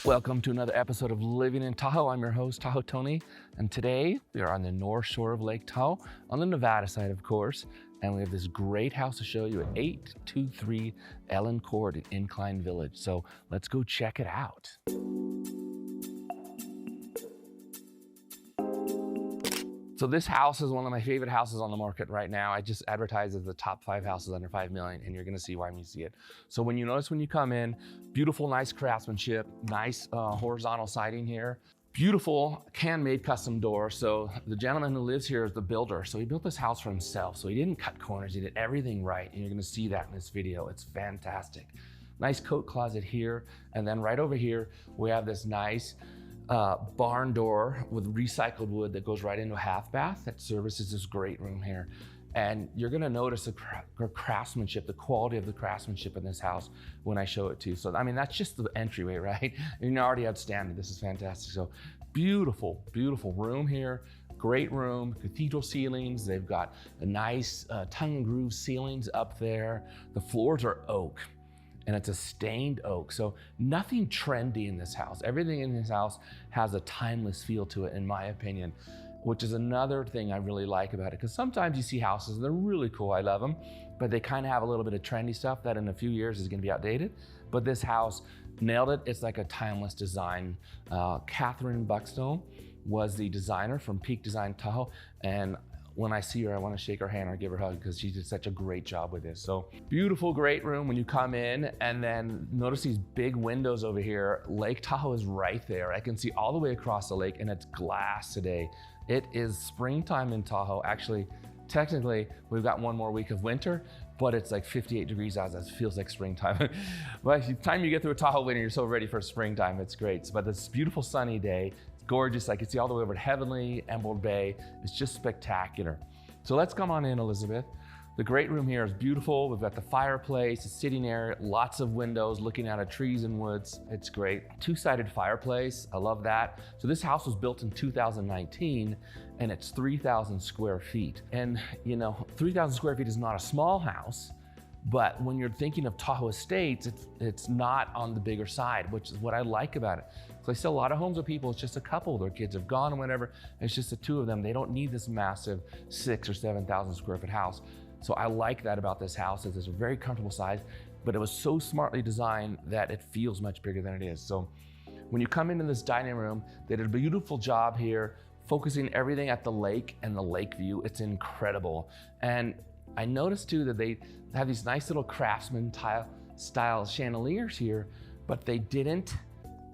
Welcome to another episode of Living in Tahoe. I'm your host, Tahoe Tony, and today we are on the north shore of Lake Tahoe, on the Nevada side, of course, and we have this great house to show you at 823 Ellen Court in Incline Village. So let's go check it out. So this house is one of my favorite houses on the market right now. I just advertised as the top 5 houses under 5 million, and you're gonna see why when you see it. So when you come in, beautiful, nice craftsmanship, nice horizontal siding here, beautiful handmade custom door. So the gentleman who lives here is the builder. So he built this house for himself. So he didn't cut corners, he did everything right. And you're gonna see that in this video. It's fantastic. Nice coat closet here. And then right over here, we have this nice barn door with recycled wood that goes right into a half bath that services this great room here. And you're gonna notice the craftsmanship, the quality of the craftsmanship in this house when I show it to you. So, I mean, that's just the entryway, right? And you're already outstanding. This is fantastic. So beautiful, beautiful room here. Great room, cathedral ceilings. They've got a nice tongue and groove ceilings up there. The floors are oak, and it's a stained oak. So nothing trendy in this house. Everything in this house has a timeless feel to it, in my opinion, which is another thing I really like about it. Because sometimes you see houses and they're really cool, I love them, but they kind of have a little bit of trendy stuff that in a few years is gonna be outdated. But this house nailed it. It's like a timeless design. Catherine Buckstone was the designer from Peak Design Tahoe, and when I see her, I want to shake her hand or give her a hug because she did such a great job with this. So beautiful, great room when you come in, and then notice these big windows over here. Lake Tahoe is right there. I can see all the way across the lake, and it's glass today. It is springtime in Tahoe. Actually, technically, we've got one more week of winter, but it's like 58 degrees out. That feels like springtime. But by the time you get through a Tahoe winter, you're so ready for springtime. It's great. But this beautiful sunny day, gorgeous. I can see all the way over to Heavenly, Emerald Bay. It's just spectacular. So let's come on in, Elizabeth. The great room here is beautiful. We've got the fireplace, a sitting area, lots of windows looking out at trees and woods. It's great. Two-sided fireplace, I love that. So this house was built in 2019 and it's 3,000 square feet. And you know, 3,000 square feet is not a small house, but when you're thinking of Tahoe Estates, it's not on the bigger side, which is what I like about it. So I see a lot of homes with people, it's just a couple, their kids have gone or whatever, it's just the two of them. They don't need this massive 6,000 or 7,000 square foot house. So I like that about this house, is it's a very comfortable size, but it was so smartly designed that it feels much bigger than it is. So when you come into this dining room, they did a beautiful job here, focusing everything at the lake and the lake view. It's incredible. And I noticed too that they have these nice little craftsman style chandeliers here, but they didn't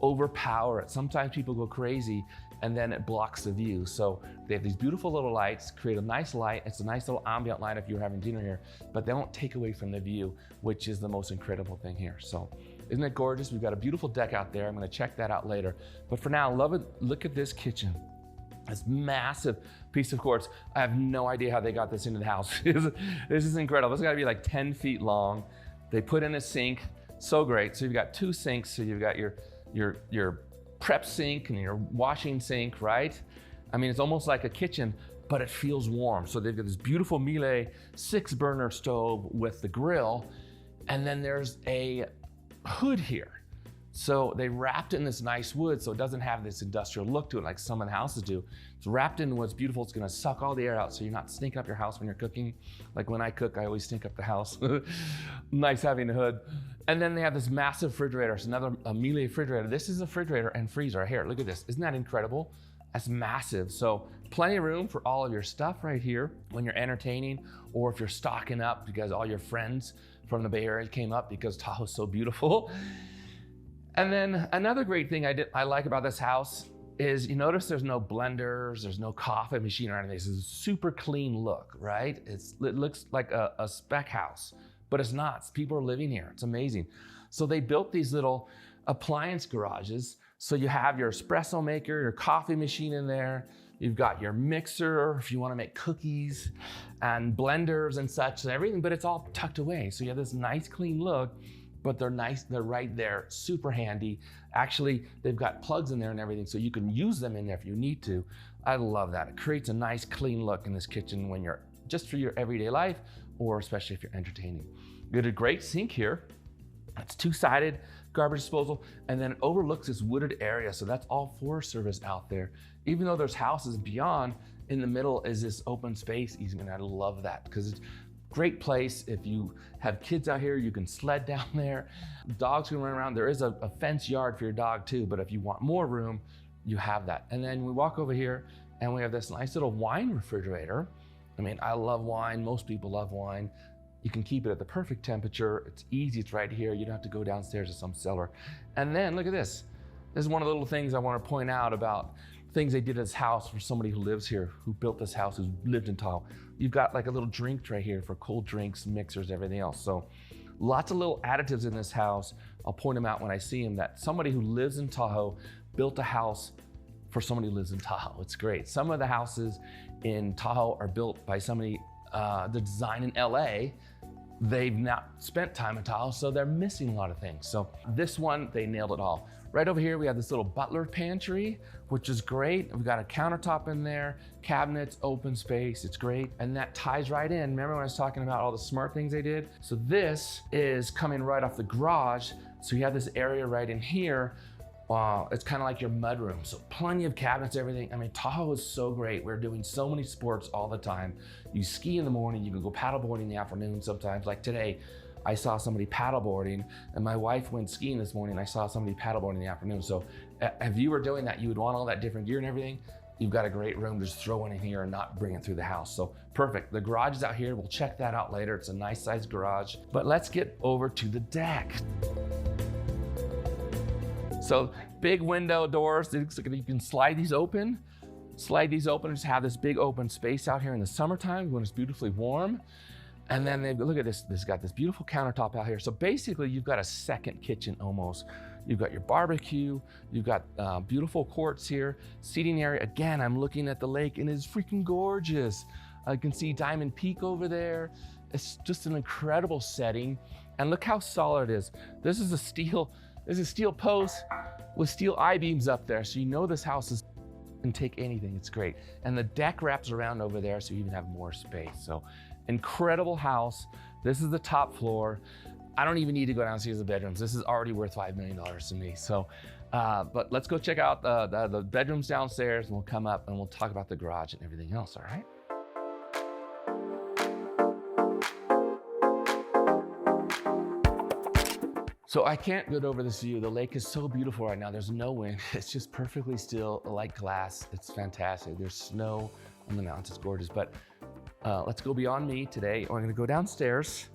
overpower it. Sometimes people go crazy and then it blocks the view. So they have these beautiful little lights, create a nice light. It's a nice little ambient light if you're having dinner here, but they don't take away from the view, which is the most incredible thing here. So isn't it gorgeous? We've got a beautiful deck out there. I'm gonna check that out later. But for now, love it. Look at this kitchen. This massive piece of quartz. I have no idea how they got this into the house. This is incredible. It's gotta be like 10 feet long. They put in a sink, so great. So you've got 2 sinks. So you've got your prep sink and your washing sink, right? I mean, it's almost like a kitchen, but it feels warm. So they've got this beautiful Miele 6-burner stove with the grill. And then there's a hood here. So they wrapped it in this nice wood so it doesn't have this industrial look to it like some of the houses do. It's wrapped in what's beautiful. It's gonna suck all the air out so you're not stinking up your house when you're cooking. Like when I cook, I always stink up the house. Nice having the hood. And then they have this massive refrigerator. It's another Miele refrigerator. This is a refrigerator and freezer. Here, look at this. Isn't that incredible? That's massive. So plenty of room for all of your stuff right here when you're entertaining, or if you're stocking up because all your friends from the Bay Area came up because Tahoe's so beautiful. And then another great thing I like about this house is you notice there's no blenders, there's no coffee machine or anything. This is a super clean look, right? It looks like a spec house, but it's not. People are living here. It's amazing. So they built these little appliance garages. So you have your espresso maker, your coffee machine in there. You've got your mixer if you want to make cookies, and blenders and such and everything, but it's all tucked away. So you have this nice clean look, but they're nice, they're right there, super handy. Actually, they've got plugs in there and everything, so you can use them in there if you need to. I love that. It creates a nice clean look in this kitchen when you're just for your everyday life, or especially if you're entertaining. You got a great sink here. It's two-sided garbage disposal, and then it overlooks this wooded area. So that's all Forest Service out there. Even though there's houses beyond, in the middle is this open space easement. I love that because it's a great place. If you have kids out here, you can sled down there. Dogs can run around. There is a fence yard for your dog too, but if you want more room, you have that. And then we walk over here and we have this nice little wine refrigerator. I mean, I love wine. Most people love wine. You can keep it at the perfect temperature. It's easy, it's right here. You don't have to go downstairs to some cellar. And then look at this. This is one of the little things I want to point out about things they did at this house for somebody who lives here, who built this house, who's lived in Tahoe. You've got like a little drink tray here for cold drinks, mixers, everything else. So lots of little additives in this house. I'll point them out when I see them, that somebody who lives in Tahoe built a house for somebody who lives in Tahoe. It's great. Some of the houses in Tahoe are built by somebody, the design in LA. They've not spent time in Tahoe, so they're missing a lot of things. So this one, they nailed it all. Right over here, we have this little butler pantry, which is great. We've got a countertop in there, cabinets, open space, it's great. And that ties right in. Remember when I was talking about all the smart things they did? So this is coming right off the garage. So you have this area right in here. It's kind of like your mud room. So plenty of cabinets, everything. I mean, Tahoe is so great. We're doing so many sports all the time. You ski in the morning, you can go paddleboarding in the afternoon sometimes. Like today, I saw somebody paddleboarding, and my wife went skiing this morning. I saw somebody paddleboarding in the afternoon. So if you were doing that, you would want all that different gear and everything. You've got a great room to just throw in here and not bring it through the house. So perfect. The garage is out here. We'll check that out later. It's a nice sized garage, but let's get over to the deck. So big window doors, you can slide these open, just have this big open space out here in the summertime when it's beautifully warm. And then look at this, this got this beautiful countertop out here. So basically you've got a second kitchen almost. You've got your barbecue, you've got beautiful courts here, seating area. Again, I'm looking at the lake and it's freaking gorgeous. I can see Diamond Peak over there. It's just an incredible setting. And look how solid it is. This is a steel post with steel I-beams up there. So you know this house can take anything, it's great. And the deck wraps around over there so you even have more space. So incredible house. This is the top floor. I don't even need to go downstairs to the bedrooms. This is already worth $5 million to me. So, but let's go check out the bedrooms downstairs and we'll come up and we'll talk about the garage and everything else, all right? So I can't get over this view. The lake is so beautiful right now. There's no wind. It's just perfectly still, like glass. It's fantastic. There's snow on the mountains. It's gorgeous. But let's go beyond me today. We're gonna go downstairs.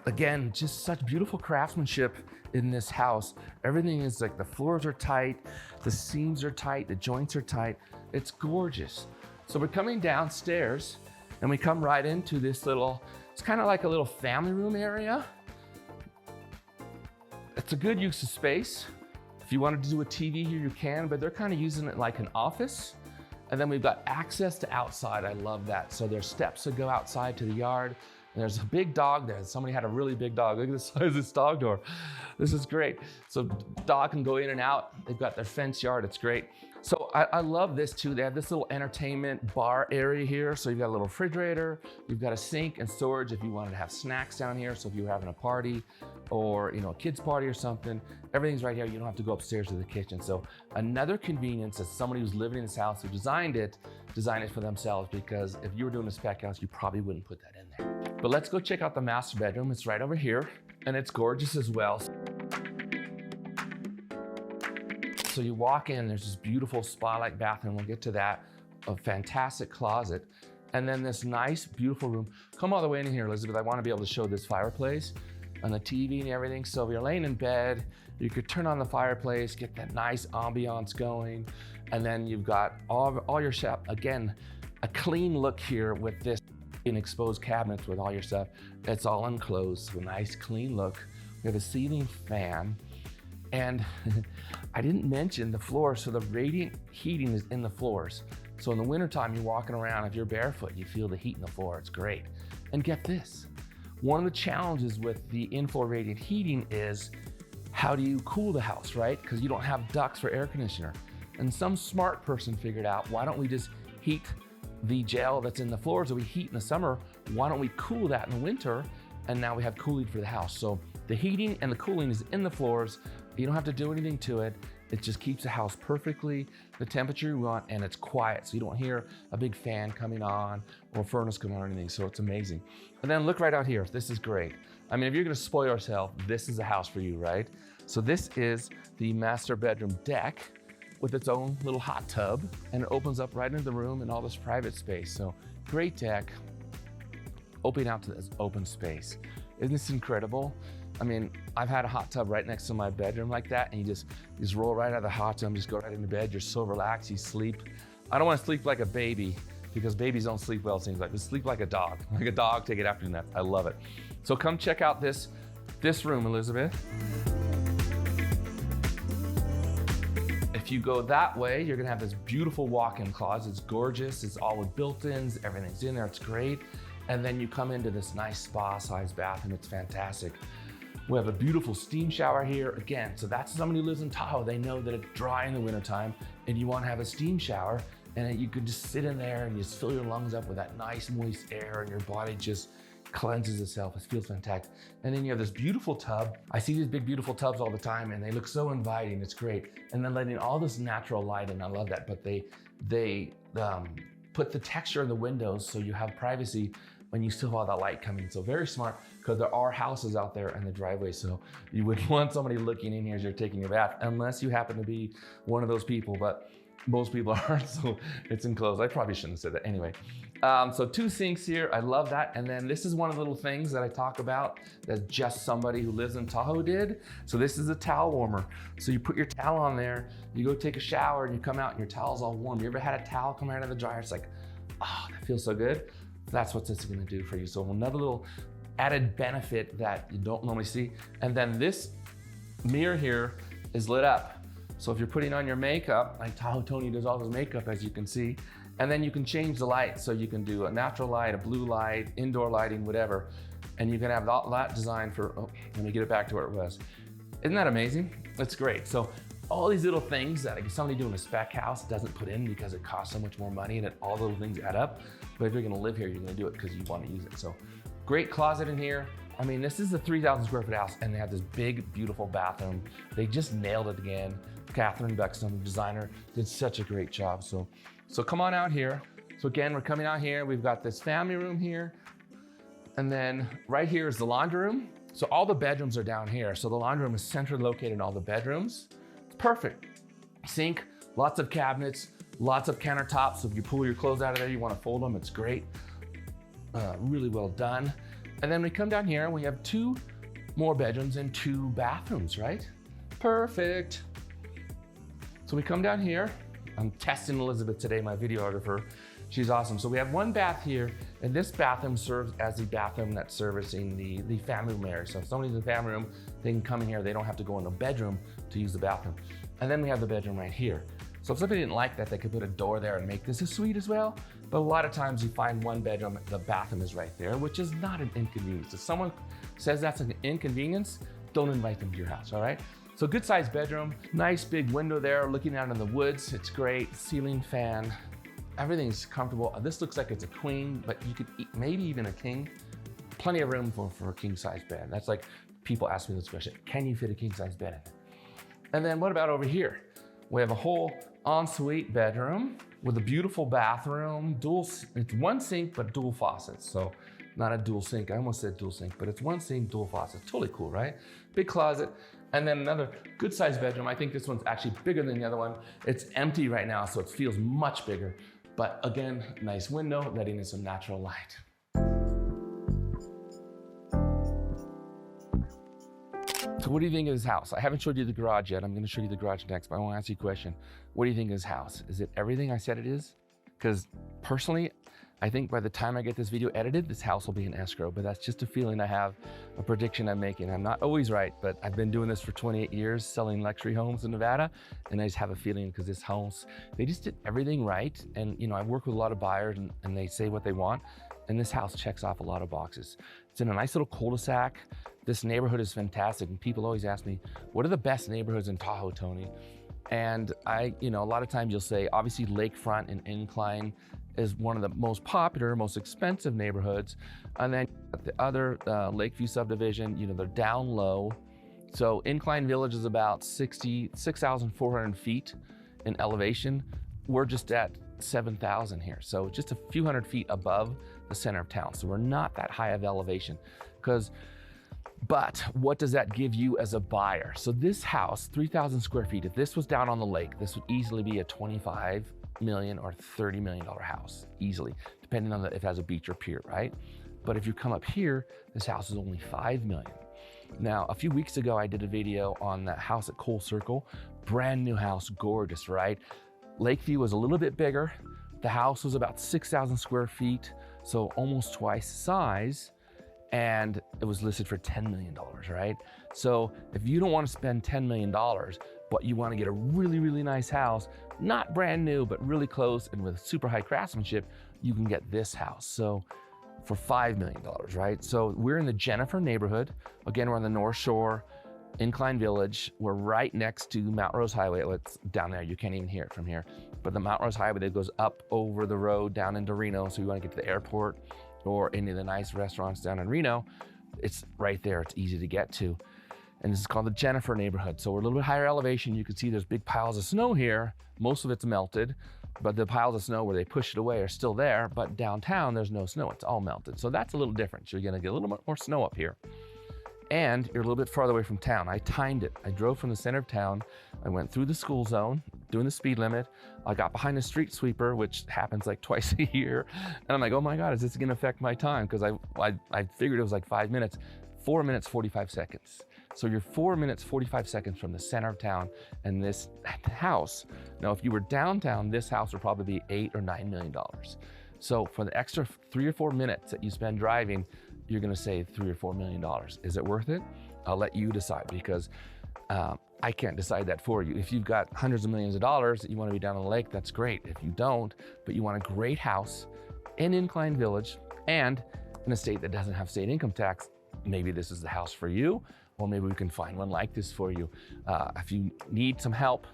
Again, just such beautiful craftsmanship in this house. Everything is like, the floors are tight, the seams are tight, the joints are tight. It's gorgeous. So we're coming downstairs and we come right into this little, it's kind of like a little family room area. It's a good use of space. If you wanted to do a TV here, you can, but they're kind of using it like an office. And then we've got access to outside. I love that. So there's steps that go outside to the yard. And there's a big dog there. Somebody had a really big dog. Look at the size of this dog door. This is great. So dog can go in and out. They've got their fence yard. It's great. So I love this too. They have this little entertainment bar area here. So you've got a little refrigerator, you've got a sink and storage if you wanted to have snacks down here. So if you were having a party or a kid's party or something, everything's right here. You don't have to go upstairs to the kitchen. So another convenience as somebody who's living in this house who designed it for themselves, because if you were doing a spec house, you probably wouldn't put that in there. But let's go check out the master bedroom. It's right over here and it's gorgeous as well. So you walk in, there's this beautiful spa-like bathroom. We'll get to that. A fantastic closet. And then this nice, beautiful room. Come all the way in here, Elizabeth. I want to be able to show this fireplace and the TV and everything. So if you're laying in bed, you could turn on the fireplace, get that nice ambiance going. And then you've got all your stuff. Again, a clean look here with this in exposed cabinets with all your stuff. It's all enclosed, so a nice clean look. We have a ceiling fan. And I didn't mention the floor, so the radiant heating is in the floors. So in the wintertime, you're walking around, if you're barefoot, you feel the heat in the floor, it's great. And get this, one of the challenges with the in-floor radiant heating is, how do you cool the house, right? Because you don't have ducts for air conditioner. And some smart person figured out, why don't we just heat the gel that's in the floors that we heat in the summer? Why don't we cool that in the winter? And now we have cooling for the house. So The heating and the cooling is in the floors. You don't have to do anything to it. It just keeps the house perfectly the temperature you want, and it's quiet. So you don't hear a big fan coming on or a furnace coming on or anything. So it's amazing. And then look right out here. This is great. I mean, if you're gonna spoil yourself, this is the house for you, right? So this is the master bedroom deck with its own little hot tub, and it opens up right into the room and all this private space. So great deck, opening out to this open space. Isn't this incredible? I mean, I've had a hot tub right next to my bedroom like that, and you just roll right out of the hot tub, just go right into bed. You're so relaxed, you sleep. I don't want to sleep like a baby because babies don't sleep well, it seems like. But sleep like a dog. Like a dog, take it afternoon nap. I love it. So come check out this room, Elizabeth. If you go that way, you're gonna have this beautiful walk-in closet. It's gorgeous, it's all with built-ins, everything's in there, it's great. And then you come into this nice spa-sized bathroom, it's fantastic. We have a beautiful steam shower here. Again, so that's somebody who lives in Tahoe. They know that it's dry in the wintertime and you wanna have a steam shower, and you can just sit in there and just fill your lungs up with that nice moist air, and your body just cleanses itself. It feels fantastic. And then you have this beautiful tub. I see these big, beautiful tubs all the time, and they look so inviting. It's great. And then letting all this natural light in. I love that. But they put the texture in the windows so you have privacy when you still have that light coming. So very smart, because there are houses out there in the driveway. So you wouldn't want somebody looking in here as you're taking your bath, unless you happen to be one of those people. But most people aren't, so it's enclosed. I probably shouldn't have said that. Anyway, so 2 sinks here. I love that. And then this is one of the little things that I talk about that just somebody who lives in Tahoe did. So this is a towel warmer. So you put your towel on there, you go take a shower, and you come out and your towel's all warm. You ever had a towel come out of the dryer? It's like, oh, that feels so good. That's what this is gonna do for you. So another little added benefit that you don't normally see. And then this mirror here is lit up. So if you're putting on your makeup, like Tahoe Tony does all his makeup, as you can see, and then you can change the light. So you can do a natural light, a blue light, indoor lighting, whatever. And you can have that designed for, oh, let me get it back to where it was. Isn't that amazing? It's great. So all these little things that somebody doing a spec house doesn't put in because it costs so much more money, and it, all those things add up. But if you're gonna live here, you're gonna do it because you wanna use it. So great closet in here. I mean, this is a 3,000 square foot house, and they have this big, beautiful bathroom. They just nailed it again. Catherine Buxton, the designer, did such a great job. So come on out here. So again, we're coming out here. We've got this family room here. And then right here is the laundry room. So all the bedrooms are down here. So the laundry room is centrally located in all the bedrooms. It's perfect. Sink, lots of cabinets, lots of countertops. So if you pull your clothes out of there, you want to fold them, it's great. Really well done. And then we come down here and we have 2 more bedrooms and 2 bathrooms, right? Perfect. So we come down here. I'm testing Elizabeth today, my videographer. She's awesome. So we have 1 bath here, and this bathroom serves as the bathroom that's servicing the family room area. So if somebody's in the family room, they can come in here. They don't have to go in the bedroom to use the bathroom. And then we have the bedroom right here. So if somebody didn't like that, they could put a door there and make this a suite as well. But a lot of times you find 1 bedroom, the bathroom is right there, which is not an inconvenience. If someone says that's an inconvenience, don't invite them to your house, all right? So good sized bedroom, nice big window there looking out in the woods. It's great, ceiling fan, everything's comfortable. This looks like it's a queen, but you could maybe even a king. Plenty of room for a king size bed. That's like, people ask me this question, can you fit a king size bed in it? And then what about over here? We have a whole ensuite bedroom with a beautiful bathroom, it's 1 sink, but dual faucets. So not a dual sink, I almost said dual sink, but it's 1 sink, dual faucets. Totally cool, right? Big closet. And then another good sized bedroom. I think this one's actually bigger than the other one. It's empty right now, so it feels much bigger. But again, nice window, letting in some natural light. So what do you think of this house? I haven't showed you the garage yet. I'm gonna show you the garage next, but I wanna ask you a question. What do you think of this house? Is it everything I said it is? Because personally, I think by the time I get this video edited, this house will be in escrow, but that's just a feeling I have, a prediction I'm making. I'm not always right, but I've been doing this for 28 years, selling luxury homes in Nevada, and I just have a feeling because this house, they just did everything right. And you know, I work with a lot of buyers and they say what they want, and this house checks off a lot of boxes. It's in a nice little cul-de-sac. This neighborhood is fantastic, and people always ask me, what are the best neighborhoods in Tahoe, Tony? And a lot of times you'll say, obviously Lakefront and Incline is one of the most popular, most expensive neighborhoods. And then the other Lakeview subdivision, you know, they're down low. So Incline Village is about 6,400 feet in elevation. We're just at 7,000 here. So just a few hundred feet above the center of town. So we're not that high of elevation. But what does that give you as a buyer? So this house, 3,000 square feet, if this was down on the lake, this would easily be a 25 million or $30 million house, easily, depending on if it has a beach or pier, right? But if you come up here, this house is only 5 million. Now, a few weeks ago, I did a video on that house at Cole Circle, brand new house, gorgeous, right? Lakeview was a little bit bigger. The house was about 6,000 square feet, so almost twice the size. And it was listed for $10 million, right? So if you don't want to spend $10 million, but you want to get a really, really nice house, not brand new, but really close and with super high craftsmanship, you can get this house. So for $5 million, right? So we're in the Jennifer neighborhood. Again, we're on the North Shore, Incline Village. We're right next to Mount Rose Highway. It's down there, you can't even hear it from here. But the Mount Rose Highway that goes up over the road down into Reno. So you want to get to the airport or any of the nice restaurants down in Reno, it's right there, it's easy to get to. And this is called the Jennifer neighborhood. So we're a little bit higher elevation. You can see there's big piles of snow here. Most of it's melted, but the piles of snow where they push it away are still there, but downtown there's no snow, it's all melted. So that's a little different. So you're gonna get a little bit more snow up here. And you're a little bit farther away from town. I timed it. I drove from the center of town. I went through the school zone, doing the speed limit. I got behind a street sweeper, which happens like twice a year. And I'm like, oh my God, is this gonna affect my time? Because I figured it was like 5 minutes, 4 minutes, 45 seconds. So you're 4 minutes, 45 seconds from the center of town and this house. Now, if you were downtown, this house would probably be $8 or $9 million. So for the extra 3 or 4 minutes that you spend driving, you're gonna save $3 or $4 million. Is it worth it? I'll let you decide, because I can't decide that for you. If you've got hundreds of millions of dollars that you wanna be down on the lake, that's great. If you don't, but you want a great house in Incline Village and in a state that doesn't have state income tax, maybe this is the house for you, or maybe we can find one like this for you. If you need some help,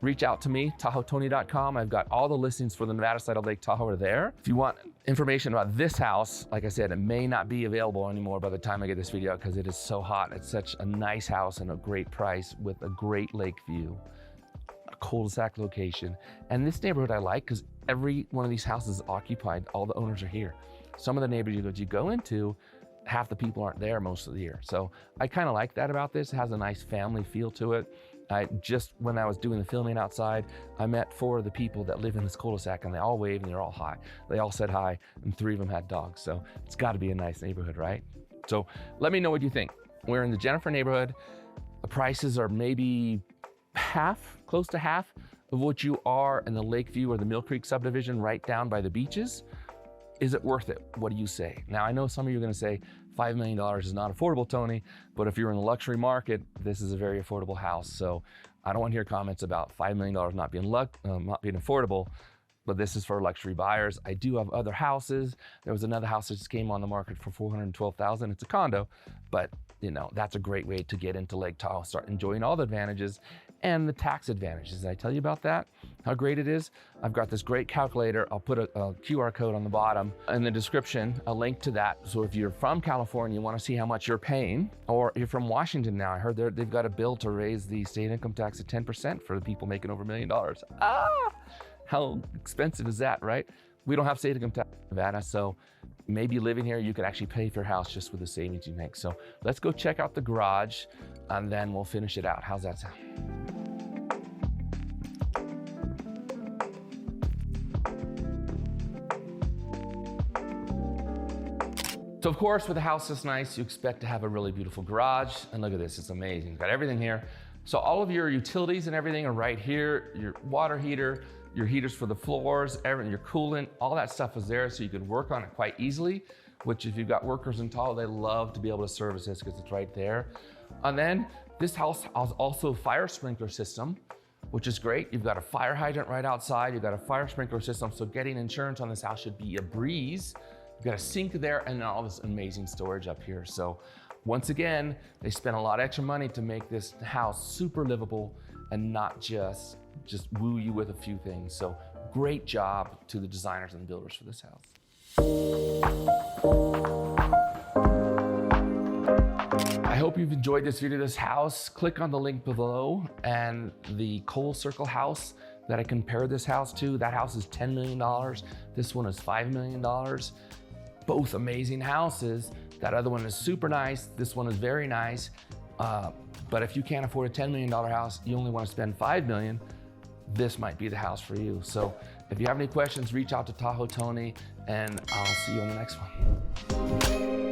reach out to me, TahoeTony.com. I've got all the listings for the Nevada side of Lake Tahoe are there. If you want information about this house, like I said, it may not be available anymore by the time I get this video because it is so hot. It's such a nice house and a great price with a great lake view, a cul-de-sac location. And this neighborhood I like because every one of these houses is occupied. All the owners are here. Some of the neighborhoods you go into, half the people aren't there most of the year. So I kind of like that about this. It has a nice family feel to it. When I was doing the filming outside, I met 4 of the people that live in this cul-de-sac and they all waved and they're all hi. They all said hi and 3 of them had dogs. So it's gotta be a nice neighborhood, right? So let me know what you think. We're in the Jennifer neighborhood. The prices are maybe half, close to half of what you are in the Lakeview or the Mill Creek subdivision right down by the beaches. Is it worth it? What do you say? Now, I know some of you are gonna say, $5 million is not affordable, Tony, but if you're in the luxury market, this is a very affordable house. So I don't want to hear comments about $5 million not being affordable, but this is for luxury buyers. I do have other houses. There was another house that just came on the market for $412,000. It's a condo, but you know, that's a great way to get into Lake Tahoe, start enjoying all the advantages and the tax advantages. Did I tell you about that? How great it is? I've got this great calculator. I'll put a QR code on the bottom in the description, a link to that. So if you're from California, you want to see how much you're paying, or you're from Washington now, I heard they've got a bill to raise the state income tax at 10% for the people making over $1 million. How expensive is that, right? We don't have state income tax in Nevada, so maybe living here, you could actually pay for your house just with the savings you make. So let's go check out the garage and then we'll finish it out. How's that sound? So of course, with a house this nice, you expect to have a really beautiful garage. And look at this, it's amazing. You've got everything here. So all of your utilities and everything are right here. Your water heater, your heaters for the floors, everything, your coolant, all that stuff is there so you could work on it quite easily, which if you've got workers in Tahoe, they love to be able to service this because it's right there. And then this house has also a fire sprinkler system, which is great. You've got a fire hydrant right outside. You've got a fire sprinkler system. So getting insurance on this house should be a breeze. You've got a sink there and then all this amazing storage up here. So once again, they spent a lot of extra money to make this house super livable and not just woo you with a few things. So Great job to the designers and builders for this house. I hope you've enjoyed this video of this house. Click on the link below and the Coal Circle house that I compared this house to. That house is $10 million. This one is $5 million. Both amazing houses. That other one is super nice. This one is very nice. But if you can't afford a $10 million house, you only want to spend $5 million, this might be the house for you. So if you have any questions, reach out to Tahoe Tony, and I'll see you on the next one.